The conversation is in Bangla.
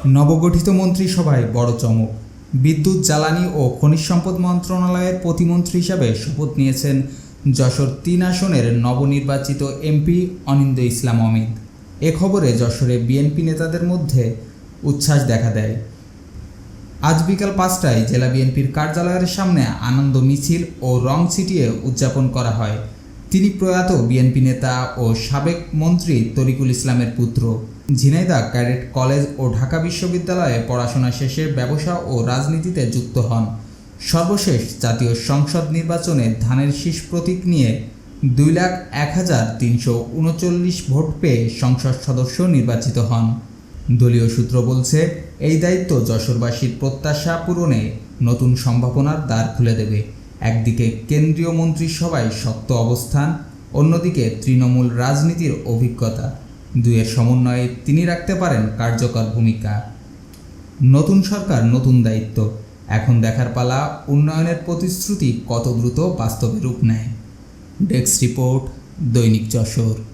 নবগঠিত মন্ত্রিসভায় বড় চমক। বিদ্যুৎ, জ্বালানি ও খনিজ সম্পদ মন্ত্রণালয়ের প্রতিমন্ত্রী হিসাবে শপথ নিয়েছেন যশোর ৩ আসনের নবনির্বাচিত এমপি অনিন্দ ইসলাম অমিত। এ খবরে যশোরে বিএনপি নেতাদের মধ্যে উচ্ছ্বাস দেখা দেয়। আজ বিকাল ৫টায় জেলা বিএনপির কার্যালয়ের সামনে আনন্দ মিছিল ও রং ছিটিয়ে উদযাপন করা হয়। তিনি প্রয়াত বিএনপি নেতা ও সাবেক মন্ত্রী তরিকুল ইসলামের পুত্র। ঝিনাইদহ ক্যাডেট কলেজ ও ঢাকা বিশ্ববিদ্যালয়ে পড়াশোনা শেষে ব্যবসা ও রাজনীতিতে যুক্ত হন। সর্বশেষ জাতীয় সংসদ নির্বাচনে ধানের শীষ প্রতীক নিয়ে ২,০১,৩৩৯ ভোট পেয়ে সংসদ সদস্য নির্বাচিত হন। দলীয় সূত্র বলছে, এই দায়িত্ব যশোরবাসীর প্রত্যাশা পূরণে নতুন সম্ভাবনার দ্বার খুলে দেবে। একদিকে কেন্দ্রীয় মন্ত্রিসভায় শক্ত অবস্থান, অন্যদিকে তৃণমূল রাজনীতির অভিজ্ঞতা। দুয়ের সমন্বয়ে তিনি রাখতে পারেন কার্যকর ভূমিকা। নতুন সরকার, নতুন দায়িত্ব। এখন দেখার পালা উন্নয়নের প্রতিশ্রুতি কত দ্রুত বাস্তবে রূপ নেয়। ডেস্ক রিপোর্ট, দৈনিক যশোর।